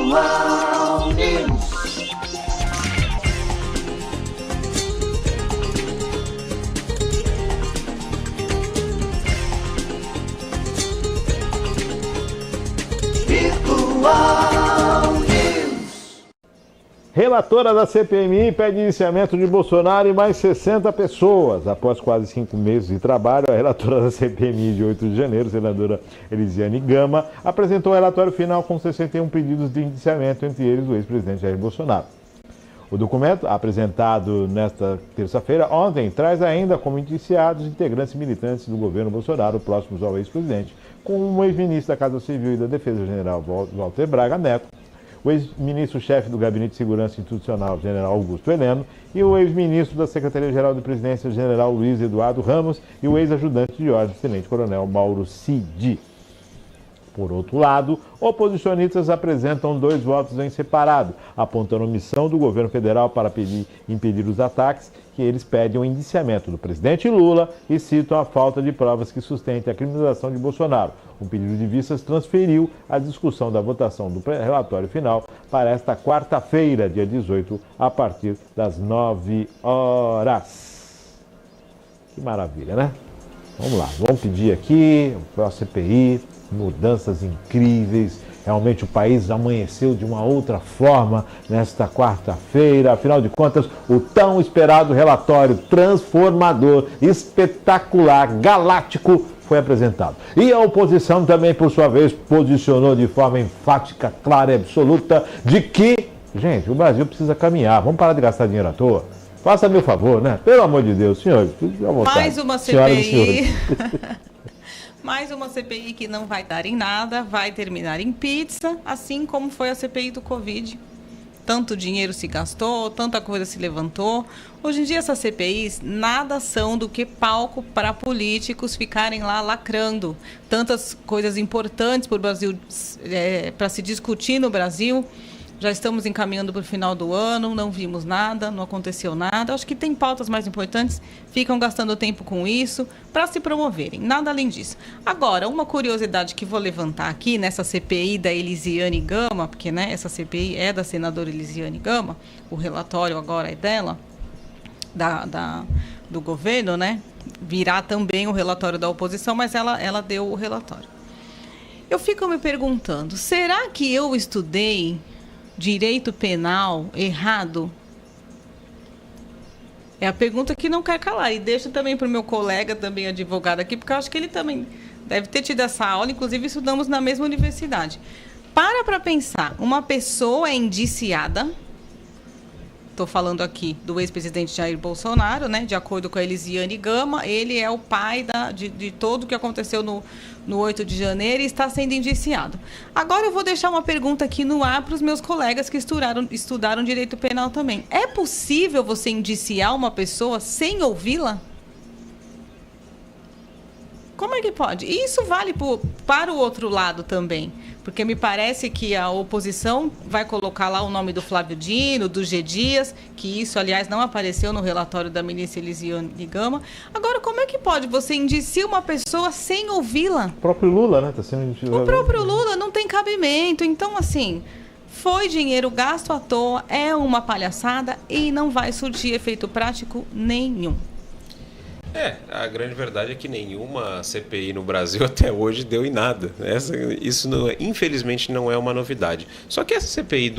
Virtual News. Virtual News. Relatora da CPMI pede iniciamento de Bolsonaro e mais 60 pessoas. Após quase 5 meses de trabalho, a relatora da CPMI de 8 de janeiro, senadora Elisiane Gama, apresentou o relatório final com 61 pedidos de indiciamento, entre eles o ex-presidente Jair Bolsonaro. O documento, apresentado nesta terça-feira, ontem, traz ainda como indiciados integrantes militantes do governo Bolsonaro próximos ao ex-presidente, como o ex-ministro da Casa Civil e da Defesa General Walter Braga Neto, o ex-ministro-chefe do Gabinete de Segurança Institucional, General Augusto Heleno, e o ex-ministro da Secretaria-Geral de Presidência, General Luiz Eduardo Ramos, e o ex-ajudante de ordem, Tenente-Coronel Mauro Cid. Por outro lado, oposicionistas apresentam 2 votos em separado, apontando a omissão do governo federal para impedir os ataques, que eles pedem o indiciamento do presidente Lula e citam a falta de provas que sustentem a criminalização de Bolsonaro. Um pedido de vistas transferiu a discussão da votação do relatório final para esta quarta-feira, dia 18, a partir das 9 horas. Que maravilha, né? Vamos lá, vamos pedir aqui para a CPI mudanças incríveis. Realmente o país amanheceu de uma outra forma nesta quarta-feira. Afinal de contas, o tão esperado relatório transformador, espetacular, galáctico foi apresentado. E a oposição também, por sua vez, posicionou de forma enfática, clara e absoluta de que, gente, o Brasil precisa caminhar. Vamos parar de gastar dinheiro à toa. Faça-me o favor, né? Pelo amor de Deus, senhores, fique à vontade. Mais uma CPI. Mais uma CPI que não vai dar em nada, vai terminar em pizza, assim como foi a CPI do Covid. Tanto dinheiro se gastou, tanta coisa se levantou. Hoje em dia essas CPIs nada são do que palco para políticos ficarem lá lacrando. Tantas coisas importantes para o Brasil, para se discutir no Brasil. Já estamos encaminhando para o final do ano, não vimos nada, não aconteceu nada. Acho que tem pautas mais importantes, ficam gastando tempo com isso para se promoverem, nada além disso. Agora, uma curiosidade que vou levantar aqui nessa CPI da Elisiane Gama, porque né, essa CPI é da senadora Elisiane Gama, o relatório agora é dela, do governo, né? Virá também o relatório da oposição, mas ela deu o relatório. Eu fico me perguntando, será que eu estudei direito penal errado? É a pergunta que não quer calar. E deixo também para o meu colega, também advogado aqui, porque eu acho que ele também deve ter tido essa aula, inclusive estudamos na mesma universidade. Para pensar, uma pessoa é indiciada, estou falando aqui do ex-presidente Jair Bolsonaro, né? De acordo com a Elisiane Gama, ele é o pai de tudo o que aconteceu no 8 de janeiro e está sendo indiciado. Agora eu vou deixar uma pergunta aqui no ar para os meus colegas que estudaram direito penal também. É possível você indiciar uma pessoa sem ouvi-la? Como é que pode? E isso vale para o outro lado também, porque me parece que a oposição vai colocar lá o nome do Flávio Dino, do G. Dias, que isso, aliás, não apareceu no relatório da ministra Elisiane Gama. Agora, como é que pode você indiciar uma pessoa sem ouvi-la? O próprio Lula, né? Tá sendo indiciado. O próprio Lula não tem cabimento. Então, assim, foi dinheiro gasto à toa, é uma palhaçada e não vai surtir efeito prático nenhum. A grande verdade é que nenhuma CPI no Brasil até hoje deu em nada. Isso infelizmente não é uma novidade. Só que essa CPI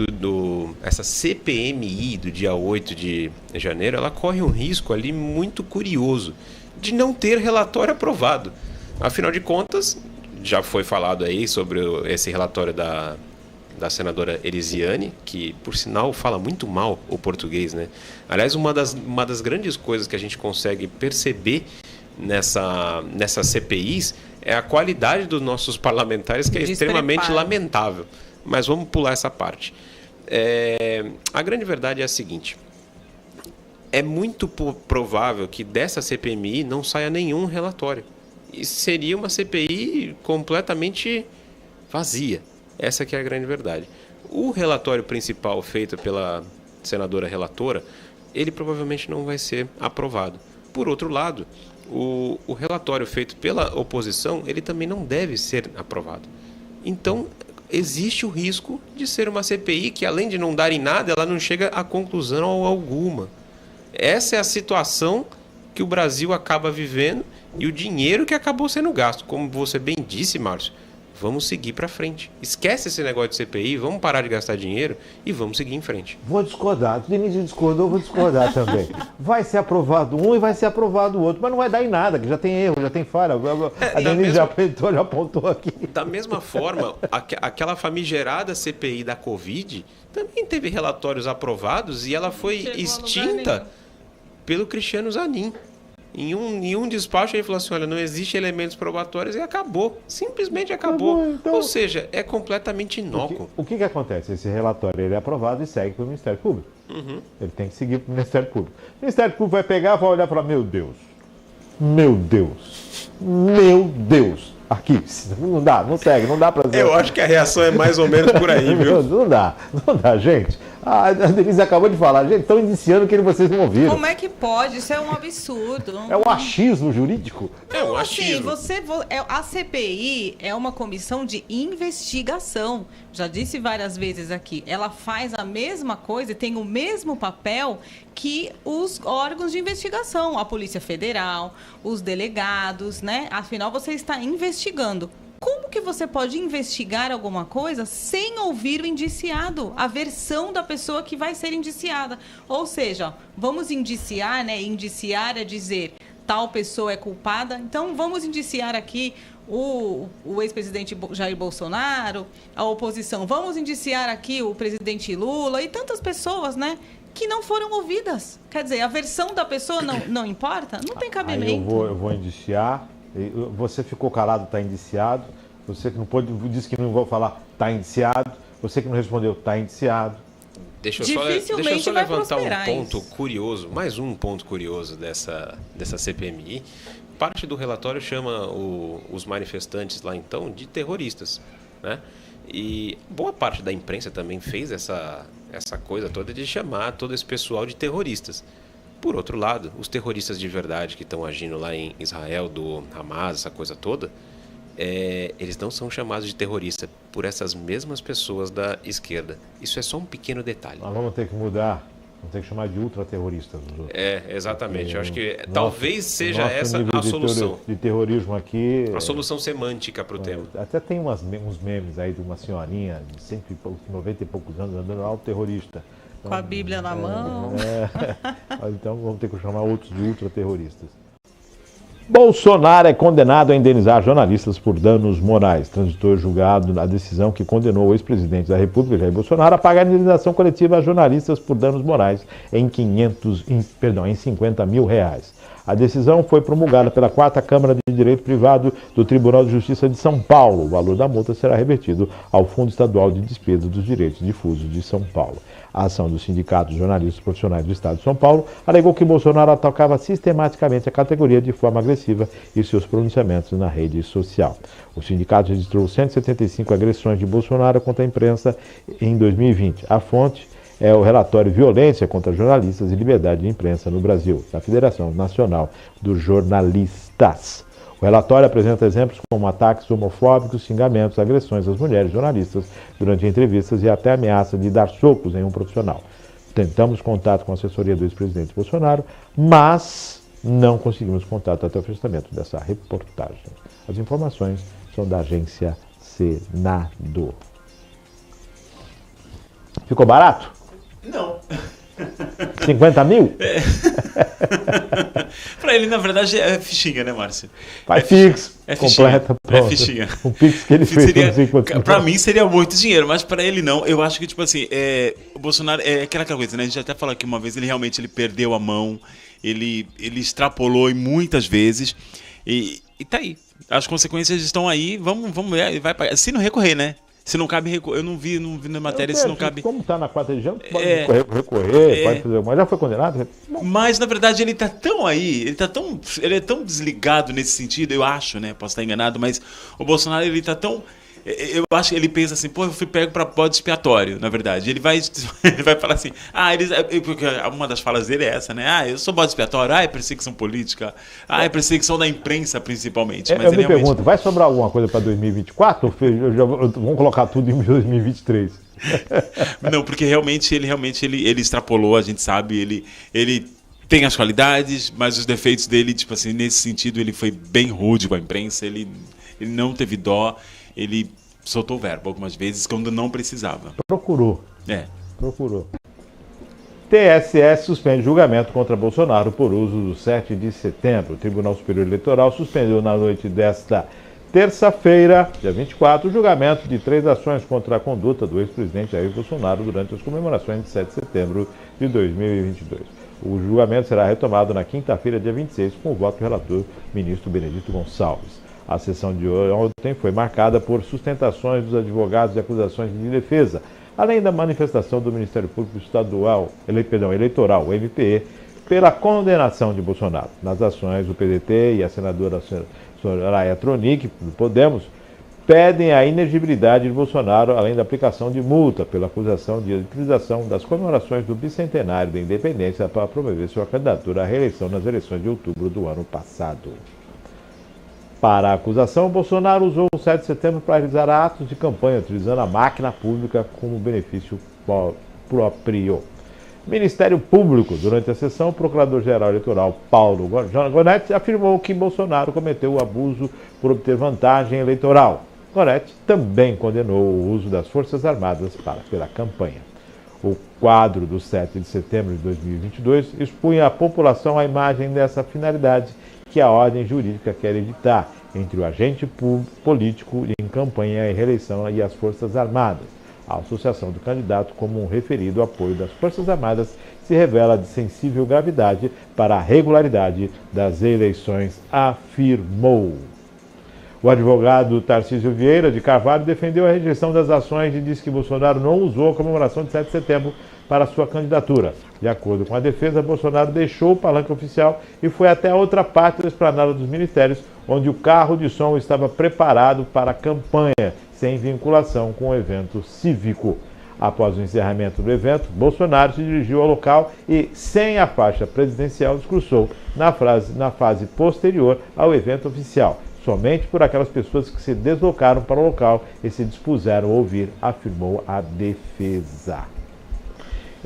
essa CPMI do dia 8 de janeiro, ela corre um risco ali muito curioso de não ter relatório aprovado. Afinal de contas, já foi falado aí sobre esse relatório da senadora Elisiane, que, por sinal, fala muito mal o português, né? Aliás, uma das grandes coisas que a gente consegue perceber nessas CPIs é a qualidade dos nossos parlamentares, que é extremamente lamentável. Mas vamos pular essa parte. A grande verdade é a seguinte: é muito provável que dessa CPMI não saia nenhum relatório. E seria uma CPI completamente vazia. Essa que é a grande verdade. O relatório principal feito pela senadora relatora, ele provavelmente não vai ser aprovado. Por outro lado, o relatório feito pela oposição, ele também não deve ser aprovado. Então, existe o risco de ser uma CPI que, além de não dar em nada, ela não chega a conclusão alguma. Essa é a situação que o Brasil acaba vivendo e o dinheiro que acabou sendo gasto. Como você bem disse, Márcio, vamos seguir para frente. Esquece esse negócio de CPI, vamos parar de gastar dinheiro e vamos seguir em frente. Vou discordar. O Denise discordou, vou discordar também. Vai ser aprovado um e vai ser aprovado o outro, mas não vai dar em nada, que já tem erro, já tem falha. A Denise já apontou aqui. Da mesma forma, aquela famigerada CPI da Covid também teve relatórios aprovados e ela foi extinta pelo Cristiano Zanin. Em um despacho ele falou assim, olha, não existe elementos probatórios e acabou. Simplesmente acabou. Então, ou seja, é completamente inócuo. O que acontece? Esse relatório ele é aprovado e segue para o Ministério Público. Ele tem que seguir para o Ministério Público. O Ministério Público vai pegar, vai olhar e falar, meu Deus, aqui, não dá, não segue, não dá para... Eu acho que a reação é mais ou menos por aí, viu? Não dá, gente. A Denise acabou de falar, gente, estão indiciando que vocês não ouviram. Como é que pode? Isso é um absurdo. É um achismo jurídico. É um achismo. A CPI é uma comissão de investigação. Já disse várias vezes aqui. Ela faz a mesma coisa e tem o mesmo papel que os órgãos de investigação. A Polícia Federal, os delegados, né? Afinal, você está investigando. Como que você pode investigar alguma coisa sem ouvir o indiciado, a versão da pessoa que vai ser indiciada? Ou seja, vamos indiciar, né? Indiciar é dizer tal pessoa é culpada. Então, vamos indiciar aqui o ex-presidente Jair Bolsonaro, a oposição. Vamos indiciar aqui o presidente Lula e tantas pessoas, né? Que não foram ouvidas. Quer dizer, a versão da pessoa não importa? Não tem cabimento. Aí eu vou indiciar. Você ficou calado, está indiciado. Você que não pôde, disse que não vou falar, está indiciado. Você que não respondeu, está indiciado. Deixa eu só levantar um ponto curioso, mais um ponto curioso dessa CPMI. Parte do relatório chama os manifestantes lá então de terroristas, né? E boa parte da imprensa também fez essa coisa toda de chamar todo esse pessoal de terroristas. Por outro lado, os terroristas de verdade que estão agindo lá em Israel, do Hamas, essa coisa toda, eles não são chamados de terrorista por essas mesmas pessoas da esquerda. Isso é só um pequeno detalhe. Nós vamos ter que mudar, vamos ter que chamar de ultraterroristas. Exatamente. Eu acho que talvez seja essa a solução. De terrorismo aqui... A solução semântica para o tema. Até tem uns memes aí de uma senhorinha de 90 e poucos anos andando lá, o terrorista. Com a Bíblia na mão. Então vamos ter que chamar outros de ultraterroristas. Bolsonaro é condenado a indenizar jornalistas por danos morais. Transitou julgado na decisão que condenou o ex-presidente da República, Jair Bolsonaro, a pagar indenização coletiva a jornalistas por danos morais em 50 mil reais. A decisão foi promulgada pela 4ª Câmara de Direito Privado do Tribunal de Justiça de São Paulo. O valor da multa será revertido ao Fundo Estadual de Despesa dos Direitos Difusos de São Paulo. A ação do Sindicato de Jornalistas Profissionais do Estado de São Paulo alegou que Bolsonaro atacava sistematicamente a categoria de forma agressiva e seus pronunciamentos na rede social. O sindicato registrou 175 agressões de Bolsonaro contra a imprensa em 2020. A fonte é o relatório Violência contra Jornalistas e Liberdade de Imprensa no Brasil, da Federação Nacional dos Jornalistas. O relatório apresenta exemplos como ataques homofóbicos, xingamentos, agressões às mulheres jornalistas durante entrevistas e até ameaça de dar socos em um profissional. Tentamos contato com a assessoria do ex-presidente Bolsonaro, mas não conseguimos contato até o fechamento dessa reportagem. As informações são da agência Senado. Ficou barato? Não. 50 mil? Pra ele, na verdade, é fichinha, né, Márcio? Vai fixo. É fichinha. Completa, pronto. É fichinha. Um pix que ele fez, não sei quantos mil. Pra mim seria muito dinheiro, mas pra ele não. Eu acho que, tipo assim, o Bolsonaro é aquela coisa, né? A gente até falou aqui uma vez, ele realmente perdeu a mão, ele extrapolou muitas vezes e tá aí. As consequências estão aí, vamos ver, vai pagar. Se não recorrer, né? Se não cabe recorrer, eu não vi na matéria se não cabe... Como está na 4ª região, pode recorrer, pode fazer... Mas já foi condenado? Mas, na verdade, ele tá tão aí, ele é tão desligado nesse sentido, eu acho, né? Posso estar enganado, mas o Bolsonaro, ele tá tão Eu acho que ele pensa assim, pô, eu fui pego para bode expiatório, na verdade. Ele vai falar assim, porque uma das falas dele é essa, né? Eu sou bode expiatório, é perseguição política, é perseguição da imprensa, principalmente. Mas eu me pergunto, vai sobrar alguma coisa para 2024? Vamos colocar tudo em 2023? Não, porque realmente ele extrapolou, a gente sabe, ele tem as qualidades, mas os defeitos dele, tipo assim, nesse sentido, ele foi bem rude com a imprensa, ele não teve dó, ele soltou o verbo algumas vezes quando não precisava. Procurou. Procurou. TSE suspende julgamento contra Bolsonaro por uso do 7 de setembro. O Tribunal Superior Eleitoral suspendeu na noite desta terça-feira, dia 24, o julgamento de 3 ações contra a conduta do ex-presidente Jair Bolsonaro durante as comemorações de 7 de setembro de 2022. O julgamento será retomado na quinta-feira, dia 26, com o voto do relator, ministro Benedito Gonçalves. A sessão de ontem foi marcada por sustentações dos advogados e acusações de defesa, além da manifestação do Ministério Público Eleitoral, o MPE, pela condenação de Bolsonaro. Nas ações, o PDT e a senadora Soraya Tronic, do Podemos, pedem a inegibilidade de Bolsonaro, além da aplicação de multa pela acusação de utilização das comemorações do bicentenário da independência para promover sua candidatura à reeleição nas eleições de outubro do ano passado. Para a acusação, Bolsonaro usou o 7 de setembro para realizar atos de campanha, utilizando a máquina pública como benefício próprio. Ministério Público, durante a sessão, o Procurador-Geral Eleitoral Paulo Gonetti afirmou que Bolsonaro cometeu o abuso por obter vantagem eleitoral. Gonetti também condenou o uso das Forças Armadas pela campanha. O quadro do 7 de setembro de 2022 expunha à população a imagem dessa finalidade que a ordem jurídica quer evitar entre o agente político em campanha e reeleição e as Forças Armadas. A associação do candidato como um referido apoio das Forças Armadas se revela de sensível gravidade para a regularidade das eleições, afirmou. O advogado Tarcísio Vieira de Carvalho defendeu a rejeição das ações e disse que Bolsonaro não usou a comemoração de 7 de setembro para sua candidatura. De acordo com a defesa, Bolsonaro deixou o palanque oficial e foi até a outra parte da esplanada dos ministérios, onde o carro de som estava preparado para a campanha, sem vinculação com o evento cívico. Após o encerramento do evento, Bolsonaro se dirigiu ao local e, sem a faixa presidencial, discursou na fase posterior ao evento oficial, somente por aquelas pessoas que se deslocaram para o local e se dispuseram a ouvir, afirmou a defesa.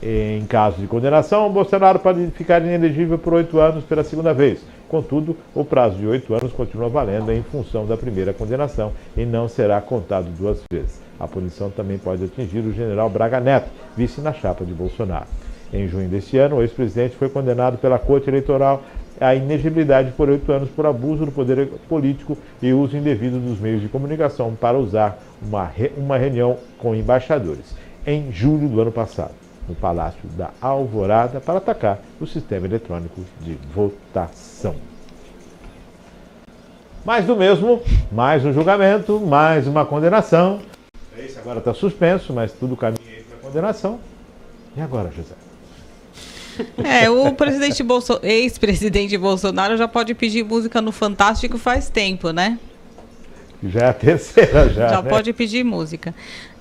Em caso de condenação, Bolsonaro pode ficar inelegível por 8 anos pela segunda vez. Contudo, o prazo de 8 anos continua valendo em função da primeira condenação e não será contado 2 vezes. A punição também pode atingir o general Braga Neto, vice na chapa de Bolsonaro. Em junho deste ano, o ex-presidente foi condenado pela Corte Eleitoral à inegibilidade por 8 anos por abuso do poder político e uso indevido dos meios de comunicação para usar uma reunião com embaixadores, em julho do ano passado, no Palácio da Alvorada, para atacar o sistema eletrônico de votação. Mais do mesmo, mais um julgamento, mais uma condenação. Esse agora está suspenso, mas tudo caminha aí para a condenação. E agora, José? O ex-presidente Bolsonaro já pode pedir música no Fantástico faz tempo, né? Já é a terceira, Já né? pode pedir música.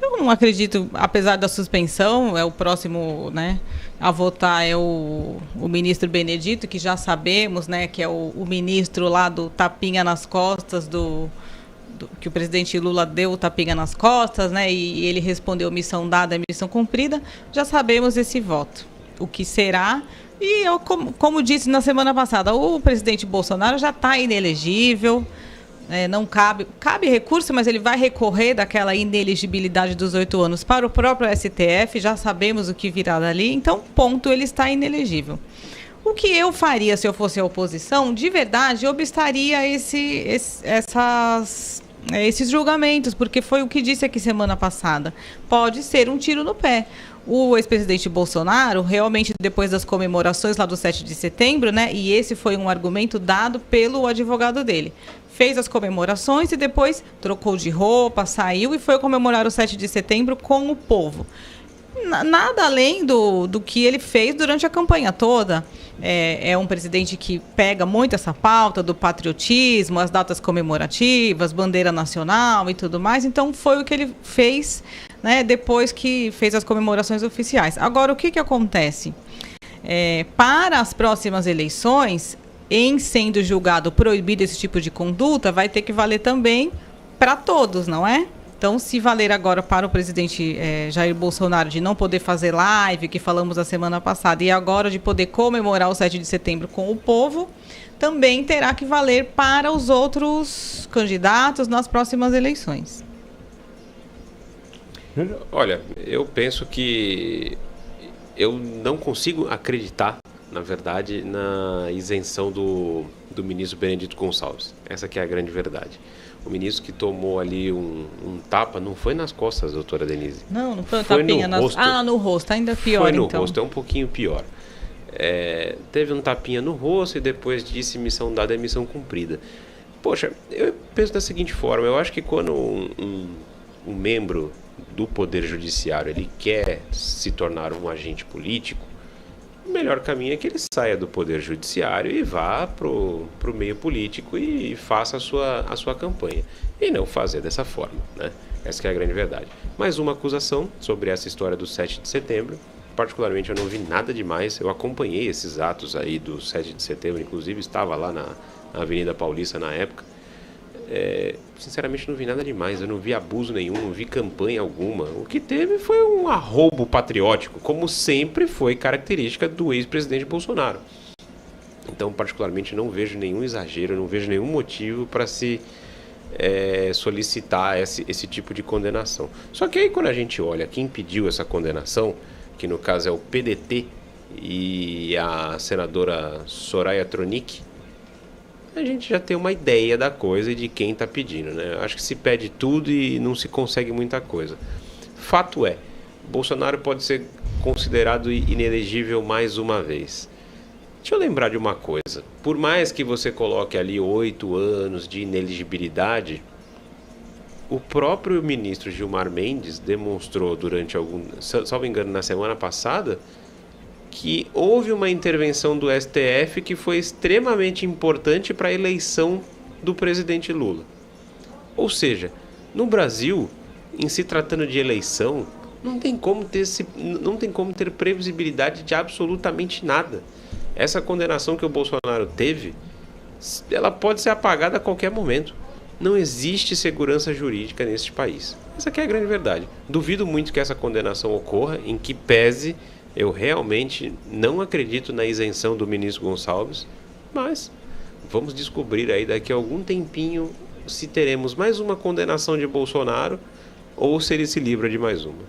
Eu não acredito, apesar da suspensão, o próximo, né, a votar é o ministro Benedito, que já sabemos, né, que é o ministro lá do tapinha nas costas, que o presidente Lula deu o tapinha nas costas, né, e ele respondeu missão dada, missão cumprida. Já sabemos esse voto. O que será? E eu, como disse na semana passada, o presidente Bolsonaro já está inelegível. Não cabe recurso, mas ele vai recorrer daquela inelegibilidade dos 8 anos para o próprio STF, já sabemos o que virá dali, então, ponto, ele está inelegível. O que eu faria se eu fosse a oposição, de verdade, eu obstaria esses julgamentos, porque foi o que disse aqui semana passada. Pode ser um tiro no pé. O ex-presidente Bolsonaro, realmente, depois das comemorações lá do 7 de setembro, né, e esse foi um argumento dado pelo advogado dele, fez as comemorações e depois trocou de roupa, saiu e foi comemorar o 7 de setembro com o povo. Nada além do que ele fez durante a campanha toda. é um presidente que pega muito essa pauta do patriotismo, as datas comemorativas, bandeira nacional e tudo mais. Então, foi o que ele fez, né, depois que fez as comemorações oficiais. Agora, o que acontece? Para as próximas eleições, em sendo julgado proibido esse tipo de conduta, vai ter que valer também para todos, não é? Então, se valer agora para o presidente Jair Bolsonaro de não poder fazer live, que falamos a semana passada, e agora de poder comemorar o 7 de setembro com o povo, também terá que valer para os outros candidatos nas próximas eleições. Olha, eu penso que eu não consigo acreditar, na verdade, na isenção do ministro Benedito Gonçalves. Essa que é a grande verdade. O ministro que tomou ali um tapa, não foi nas costas, doutora Denise. Não foi um foi tapinha no rosto. no rosto, ainda pior, foi no então. rosto, é um pouquinho pior. Teve um tapinha no rosto e depois disse missão dada é missão cumprida. Poxa, eu penso da seguinte forma, eu acho que quando um membro do Poder Judiciário ele quer se tornar um agente político, o melhor caminho é que ele saia do Poder Judiciário e vá pro meio político e faça a sua campanha. E não fazer dessa forma, né? Essa que é a grande verdade. Mais uma acusação sobre essa história do 7 de setembro. Particularmente eu não vi nada demais. Eu acompanhei esses atos aí do 7 de setembro, inclusive estava lá na Avenida Paulista na época. Sinceramente não vi nada demais, eu não vi abuso nenhum, não vi campanha alguma. O que teve foi um arrobo patriótico, como sempre foi característica do ex-presidente Bolsonaro. Então, particularmente, não vejo nenhum exagero, não vejo nenhum motivo para se solicitar esse tipo de condenação. Só que aí quando a gente olha quem pediu essa condenação, que no caso é o PDT e a senadora Soraya Tronic, a gente já tem uma ideia da coisa e de quem está pedindo, né? Acho que se pede tudo e não se consegue muita coisa. Fato é, Bolsonaro pode ser considerado inelegível mais uma vez. Deixa eu lembrar de uma coisa. Por mais que você coloque ali 8 anos de inelegibilidade, o próprio ministro Gilmar Mendes demonstrou durante salvo engano, na semana passada, que houve uma intervenção do STF que foi extremamente importante para a eleição do presidente Lula. Ou seja, no Brasil, em se tratando de eleição, não tem como ter previsibilidade de absolutamente nada. Essa condenação que o Bolsonaro teve, ela pode ser apagada a qualquer momento. Não existe segurança jurídica neste país. Essa aqui é a grande verdade. Duvido muito que essa condenação ocorra, em que pese. Eu realmente não acredito na isenção do ministro Gonçalves, mas vamos descobrir aí daqui a algum tempinho se teremos mais uma condenação de Bolsonaro ou se ele se livra de mais uma.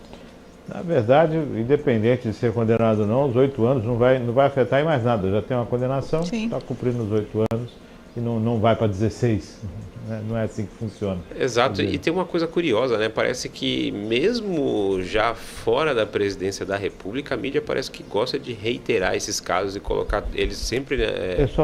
Na verdade, independente de ser condenado ou não, os 8 anos não vai afetar em mais nada. Já tem uma condenação, está cumprindo os 8 anos e não vai para 16. Não é assim que funciona. Exato, e tem uma coisa curiosa, né? Parece que mesmo já fora da presidência da República, a mídia parece que gosta de reiterar esses casos e colocar eles sempre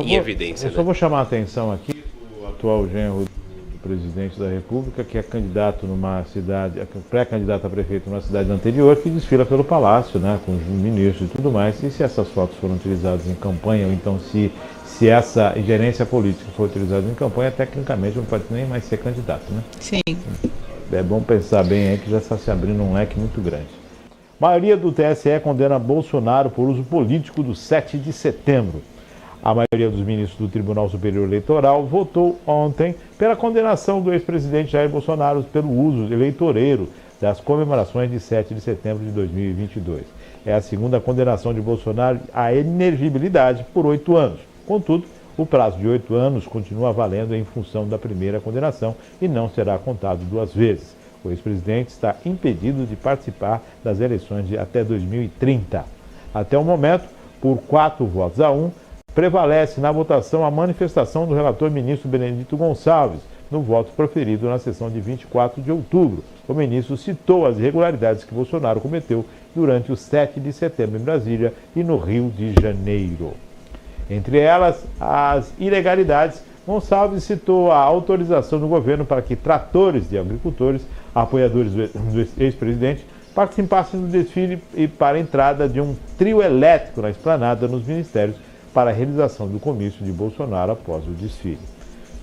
em evidência. Eu só vou chamar a atenção aqui do atual genro do presidente da República, que é candidato numa cidade, pré-candidato a prefeito numa cidade anterior, que desfila pelo palácio, né, com os ministros e tudo mais. E se essas fotos foram utilizadas em campanha, ou então se essa ingerência política for utilizada em campanha, tecnicamente não pode nem mais ser candidato, né? Sim. É bom pensar bem aí que já está se abrindo um leque muito grande. A maioria do TSE condena Bolsonaro por uso político do 7 de setembro. A maioria dos ministros do Tribunal Superior Eleitoral votou ontem pela condenação do ex-presidente Jair Bolsonaro pelo uso eleitoreiro das comemorações de 7 de setembro de 2022. É a segunda condenação de Bolsonaro à inelegibilidade por 8 anos. Contudo, o prazo de 8 anos continua valendo em função da primeira condenação e não será contado 2 vezes. O ex-presidente está impedido de participar das eleições de até 2030. Até o momento, por 4 votos a 1, prevalece na votação a manifestação do relator ministro Benedito Gonçalves, no voto proferido na sessão de 24 de outubro. O ministro citou as irregularidades que Bolsonaro cometeu durante o 7 de setembro em Brasília e no Rio de Janeiro. Entre elas, as ilegalidades, Gonçalves citou a autorização do governo para que tratores de agricultores, apoiadores do ex-presidente, participassem do desfile e para a entrada de um trio elétrico na esplanada nos ministérios para a realização do comício de Bolsonaro após o desfile.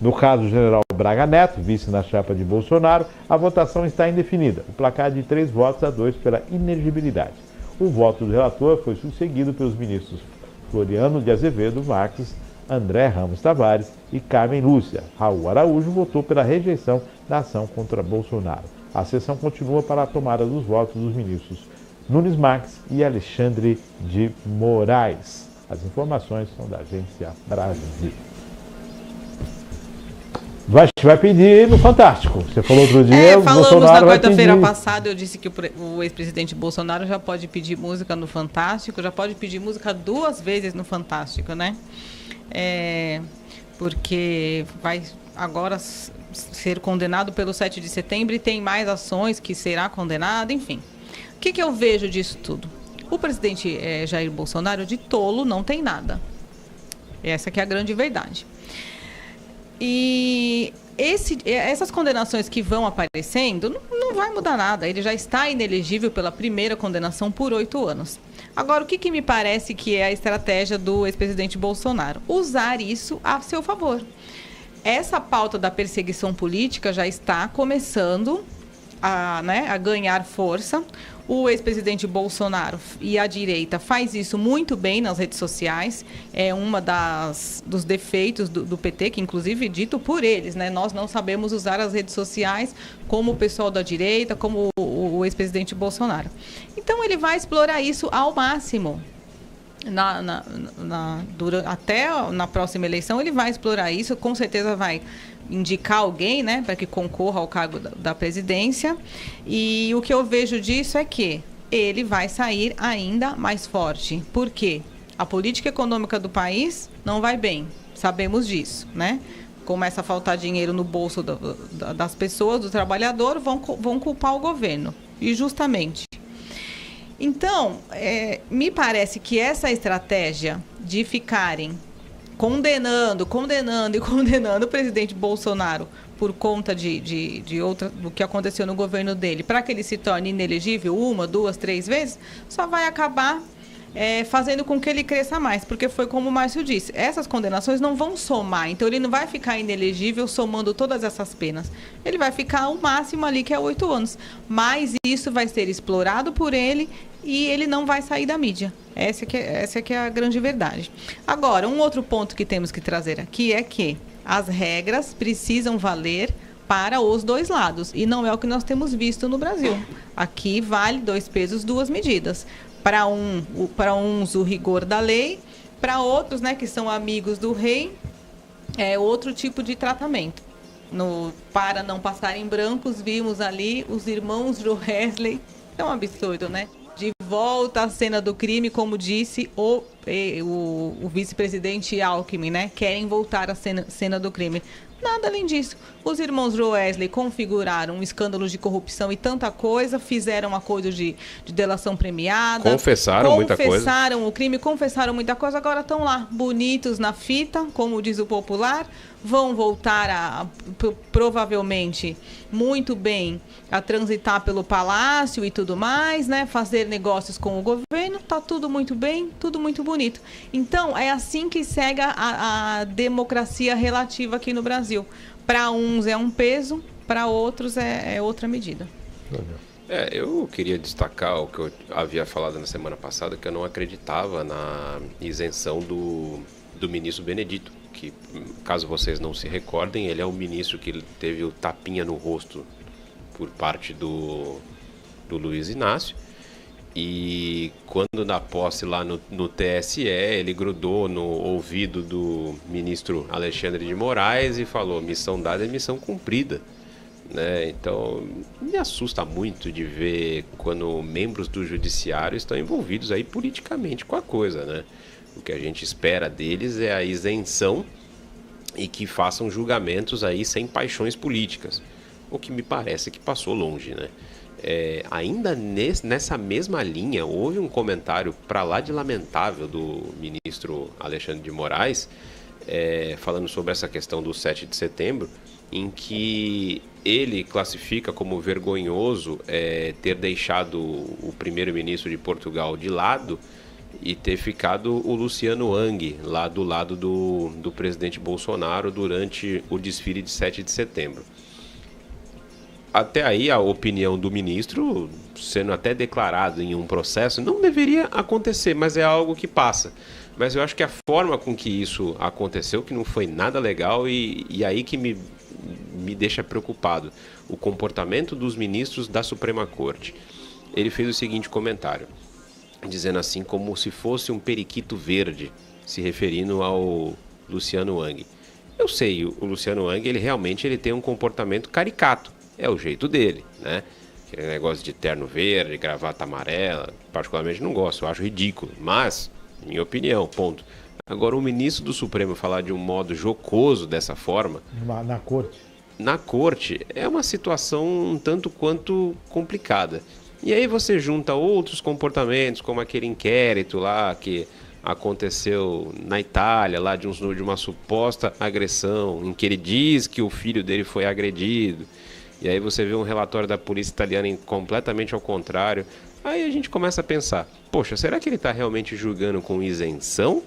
No caso do general Braga Neto, vice na chapa de Bolsonaro, a votação está indefinida. O placar de 3 votos a 2 pela inelegibilidade. O voto do relator foi sucedido pelos ministros Floriano de Azevedo Marques, André Ramos Tavares e Carmen Lúcia. Raul Araújo votou pela rejeição da ação contra Bolsonaro. A sessão continua para a tomada dos votos dos ministros Nunes Marques e Alexandre de Moraes. As informações são da Agência Brasil. Vai pedir no Fantástico. Você falou outro dia, falamos Bolsonaro na quarta-feira vai pedir. passada, eu disse que o ex-presidente Bolsonaro já pode pedir música no Fantástico, já pode pedir música 2 vezes no Fantástico, né? Porque vai agora ser condenado pelo 7 de setembro e tem mais ações que será condenado, enfim. O que eu vejo disso tudo? O presidente Jair Bolsonaro de tolo não tem nada. Essa que é a grande verdade. E essas condenações que vão aparecendo não vai mudar nada. Ele já está inelegível pela primeira condenação por 8 anos. Agora, o que me parece que é a estratégia do ex-presidente Bolsonaro? Usar isso a seu favor. Essa pauta da perseguição política já está começando a ganhar força. O ex-presidente Bolsonaro e a direita faz isso muito bem nas redes sociais. É uma dos defeitos do PT, que inclusive dito por eles, né? Nós não sabemos usar as redes sociais como o pessoal da direita, como o ex-presidente Bolsonaro. Então ele vai explorar isso ao máximo. Até na próxima eleição ele vai explorar isso, com certeza vai indicar alguém, né, para que concorra ao cargo da presidência. E o que eu vejo disso é que ele vai sair ainda mais forte. Por quê? A política econômica do país não vai bem, sabemos disso, né? Começa a faltar dinheiro no bolso das pessoas, do trabalhador, vão culpar o governo, e justamente. Então, me parece que essa estratégia de ficarem condenando o presidente Bolsonaro por conta do que aconteceu no governo dele, para que ele se torne inelegível 1, 2, 3 vezes, só vai acabar fazendo com que ele cresça mais, porque foi como o Márcio disse, essas condenações não vão somar, então ele não vai ficar inelegível somando todas essas penas, ele vai ficar o máximo ali, que é 8 anos, mas isso vai ser explorado por ele e ele não vai sair da mídia. Essa que é a grande verdade. Agora, um outro ponto que temos que trazer aqui é que as regras precisam valer para os dois lados, e não é o que nós temos visto no Brasil. Aqui vale 2 pesos, 2 medidas. Para uns o rigor da lei, para outros, né, que são amigos do rei, é outro tipo de tratamento. Para não passar em brancos, vimos ali os irmãos Joesley, é um absurdo, né? De volta à cena do crime, como disse o vice-presidente Alckmin, né? Querem voltar à cena do crime. Nada além disso. Os irmãos Joesley configuraram um escândalo de corrupção e tanta coisa, fizeram acordos de delação premiada. Confessaram muita coisa. Confessaram o crime, confessaram muita coisa, agora estão lá, bonitos na fita, como diz o popular, vão voltar provavelmente, muito bem, a transitar pelo palácio e tudo mais, né? Fazer negócios com o governo, tá tudo muito bem, tudo muito bonito. Então, é assim que segue a democracia relativa aqui no Brasil. Para uns é um peso, para outros é outra medida. Eu queria destacar o que eu havia falado na semana passada, que eu não acreditava na isenção do ministro Benedito, que, caso vocês não se recordem, ele é o ministro que teve o tapinha no rosto por parte do Luiz Inácio, e quando na posse lá no TSE, ele grudou no ouvido do ministro Alexandre de Moraes e falou: missão dada é missão cumprida, né? Então me assusta muito de ver quando membros do judiciário estão envolvidos aí politicamente com a coisa, né? O que a gente espera deles é a isenção e que façam julgamentos aí sem paixões políticas, o que me parece que passou longe, né? Ainda nessa mesma linha, houve um comentário para lá de lamentável do ministro Alexandre de Moraes, falando sobre essa questão do 7 de setembro, em que ele classifica como vergonhoso ter deixado o primeiro-ministro de Portugal de lado e ter ficado o Luciano Hang lá do lado do presidente Bolsonaro durante o desfile de 7 de setembro. Até aí, a opinião do ministro, sendo até declarado em um processo, não deveria acontecer, mas é algo que passa. Mas eu acho que a forma com que isso aconteceu, que não foi nada legal, e aí que me deixa preocupado, o comportamento dos ministros da Suprema Corte. Ele fez o seguinte comentário, dizendo assim como se fosse um periquito verde, se referindo ao Luciano Hang. Eu sei, o Luciano Hang, ele realmente tem um comportamento caricato. É o jeito dele, né? Aquele negócio de terno verde, gravata amarela, particularmente não gosto, eu acho ridículo. Mas, minha opinião, ponto. Agora, o ministro do Supremo falar de um modo jocoso dessa forma... Na corte. Na corte é uma situação um tanto quanto complicada. E aí você junta outros comportamentos, como aquele inquérito lá que aconteceu na Itália, lá de uma suposta agressão, em que ele diz que o filho dele foi agredido. E aí você vê um relatório da polícia italiana completamente ao contrário. Aí a gente começa a pensar, poxa, será que ele está realmente julgando com isenção?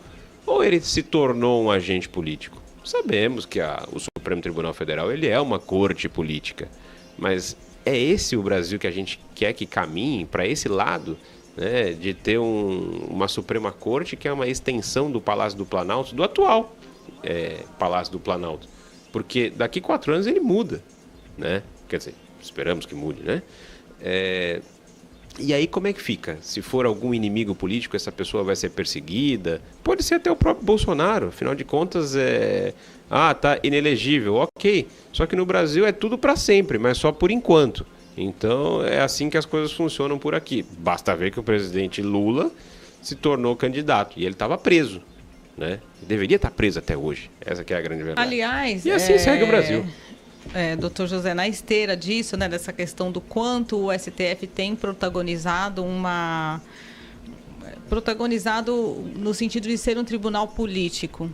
Ou ele se tornou um agente político? Sabemos que o Supremo Tribunal Federal ele é uma corte política. Mas é esse o Brasil que a gente quer que caminhe para esse lado, né, de ter uma Suprema Corte que é uma extensão do Palácio do Planalto, do atual Palácio do Planalto. Porque daqui 4 anos ele muda, né? Quer dizer, esperamos que mude, né? E aí como é que fica? Se for algum inimigo político, essa pessoa vai ser perseguida? Pode ser até o próprio Bolsonaro, afinal de contas tá inelegível, ok. Só que no Brasil é tudo para sempre, mas só por enquanto. Então é assim que as coisas funcionam por aqui. Basta ver que o presidente Lula se tornou candidato e ele estava preso, né? Deveria estar preso até hoje, essa que é a grande verdade. Aliás... E assim segue o Brasil. Doutor José, na esteira disso, né, dessa questão do quanto o STF tem protagonizado no sentido de ser um tribunal político.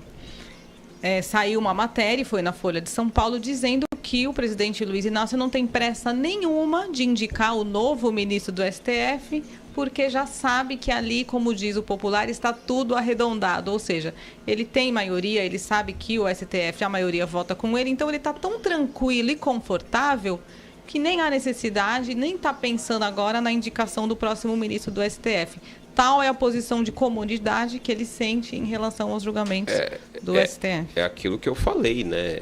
Saiu uma matéria, foi na Folha de São Paulo, dizendo que o presidente Luiz Inácio não tem pressa nenhuma de indicar o novo ministro do STF, porque já sabe que ali, como diz o popular, está tudo arredondado. Ou seja, ele tem maioria, ele sabe que o STF, a maioria vota com ele, então ele está tão tranquilo e confortável que nem há necessidade, nem está pensando agora na indicação do próximo ministro do STF. Tal é a posição de comodidade que ele sente em relação aos julgamentos do STF. É aquilo que eu falei, né?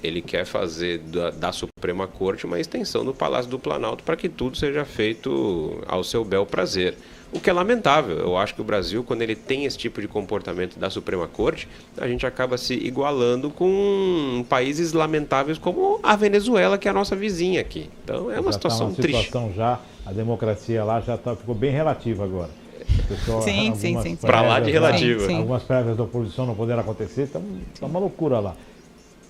Ele quer fazer da Suprema Corte uma extensão do Palácio do Planalto para que tudo seja feito ao seu bel prazer. O que é lamentável. Eu acho que o Brasil, quando ele tem esse tipo de comportamento da Suprema Corte, a gente acaba se igualando com países lamentáveis como a Venezuela, que é a nossa vizinha aqui. Então é uma situação triste. A democracia lá já ficou bem relativa agora. Pessoal, sim. Para lá de relativa. Algumas prévias da oposição não poderão acontecer, tá uma loucura lá.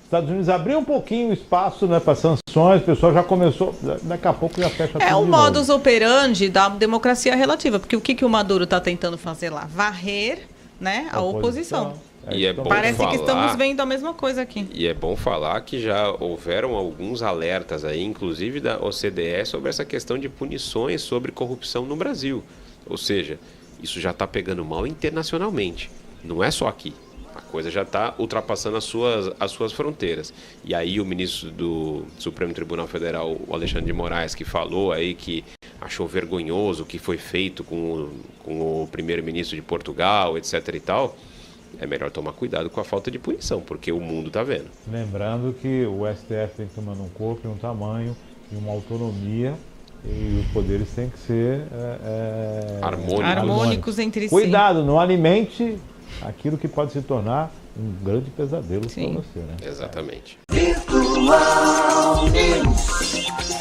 Estados Unidos abriu um pouquinho o espaço, né, para sanções, o pessoal já começou, daqui a pouco já fecha tudo. É o modus operandi da democracia relativa, porque o que o Maduro está tentando fazer lá? Varrer, né, a oposição. E é bom Parece falar, que estamos vendo a mesma coisa aqui. E é bom falar que já houveram alguns alertas aí, inclusive da OCDE, sobre essa questão de punições sobre corrupção no Brasil. Ou seja, isso já está pegando mal internacionalmente, não é só aqui. A coisa já está ultrapassando as suas fronteiras. E aí o ministro do Supremo Tribunal Federal, o Alexandre de Moraes, que falou aí que achou vergonhoso o que foi feito com o primeiro-ministro de Portugal, etc. e tal, é melhor tomar cuidado com a falta de punição, porque o mundo está vendo. Lembrando que o STF tem que tomar um corpo e um tamanho e uma autonomia, e os poderes têm que ser harmônicos entre si. Cuidado, não alimente aquilo que pode se tornar um grande pesadelo para você, né? Exatamente. Virtual News.